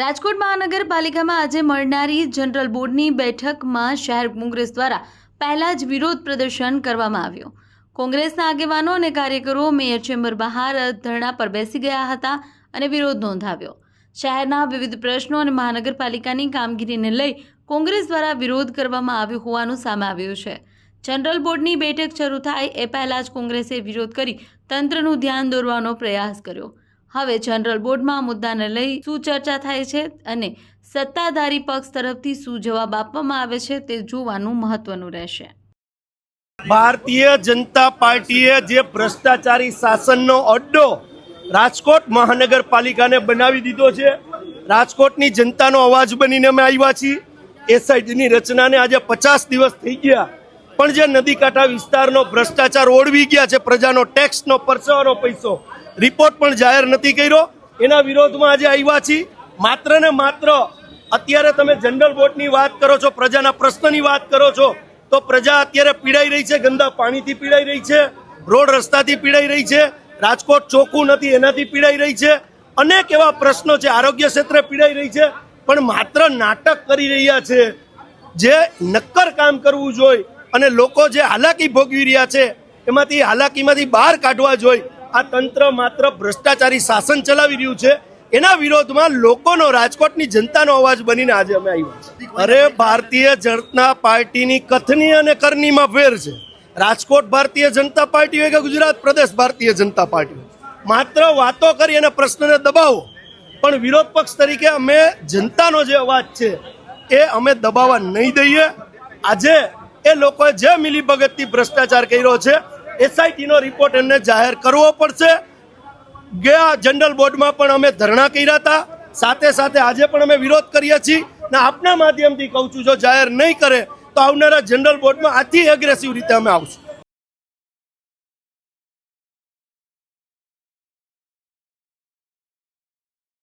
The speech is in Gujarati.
રાજકોટ મહાનગરપાલિકામાં આજે મળનારી જનરલ બોર્ડની બેઠકમાં શહેર કોંગ્રેસ દ્વારા પહેલા જ વિરોધ પ્રદર્શન કરવામાં આવ્યો। કોંગ્રેસના આગેવાનો અને કાર્યકરો મેયર ચેમ્બર બહાર ધરણા પર બેસી ગયા હતા અને વિરોધ નોંધાવ્યો। શહેરના વિવિધ પ્રશ્નો અને મહાનગરપાલિકાની કામગીરીને લઈ કોંગ્રેસ દ્વારા વિરોધ કરવામાં આવ્યો હોવાનું સામે આવ્યું છે। જનરલ બોર્ડની બેઠક શરૂ થાય એ પહેલા જ કોંગ્રેસે વિરોધ કરી તંત્રનું ધ્યાન દોરવાનો પ્રયાસ કર્યો। હવે જનરલ બોર્ડમાં મુદ્દાને લઈ શું ચર્ચા થાય છે અને સત્તાધારી પક્ષ તરફથી શું જવાબ આપવામાં આવે છે તે જોવાનું મહત્વનું રહેશે। ભારતીય જનતા પાર્ટીએ જે ભ્રષ્ટાચારી શાસનનો અડ્ડો રાજકોટ મહાનગરપાલિકાને બનાવી દીધો છે, રાજકોટની જનતાનો અવાજ બનીને અમે આવ્યા છીએ। એસઆઈટીની રચનાને આજે 50 દિવસ થઈ ગયા, પણ જે નદી કાંઠા વિસ્તારનો ભ્રષ્ટાચાર ઓળવી ગયા છે, પ્રજાનો ટેક્સનો પરસેવાનો પૈસો રિપોર્ટ પણ જાહેર નથી કર્યો, એના વિરોધમાં આજે આવ્યા છીએ। માત્ર ને માત્ર અત્યારે તમે જનરલ બોર્ડની વાત કરો છો, પ્રજાના પ્રશ્નની વાત કરો છો, તો પ્રજા અત્યારે પીડાઈ રહી છે, ગંદા પાણીથી પીડાઈ રહી છે, રોડ રસ્તાથી પીડાઈ રહી છે, રાજકોટ ચોખ્ખું નથી એનાથી પીડાઈ રહી છે, અનેક એવા પ્રશ્નો છે, આરોગ્ય ક્ષેત્રે પીડાઈ રહી છે, પણ માત્ર નાટક કરી રહ્યા છે। જે નક્કર કામ કરવું જોઈએ અને લોકો જે હાલાકી ભોગવી રહ્યા છે એમાંથી હાલાકીમાંથી બહાર કાઢવા જોઈએ, આ તંત્ર માત્ર ભ્રષ્ટાચારી શાસન ચલાવી રહ્યું છે। એના વિરોધમાં લોકોનો, રાજકોટની જનતાનો અવાજ બનીને આજે અમે આવ્યા છીએ। અરે ભારતીય જનતા પાર્ટીની કથની અને કરણીમાં ફેર છે। રાજકોટ ભારતીય જનતા પાર્ટી હોય કે ગુજરાત પ્રદેશ ભારતીય જનતા પાર્ટી, માત્ર વાતો કરી અને પ્રશ્નને દબાવો, પણ વિરોધ પક્ષ તરીકે અમે જનતાનો જે અવાજ છે એ અમે દબાવવા નહીં દઈએ। આજે એ લોકોએ જે મિલીભગતથી ભ્રષ્ટાચાર કર્યો છે, એસઆઈટીનો રિપોર્ટ એમને જાહેર કરવો પડશે। ગયા જનરલ બોર્ડમાં પણ અમે ધરણા કર્યા હતા, સાથે સાથે આજે પણ અમે વિરોધ કરીએ છીએ ને આપના માધ્યમથી કહું છું, જો જાહેર નહીં કરે તો આવનારા જનરલ બોર્ડમાં આથી એગ્રેસિવ રીતે અમે આવશું।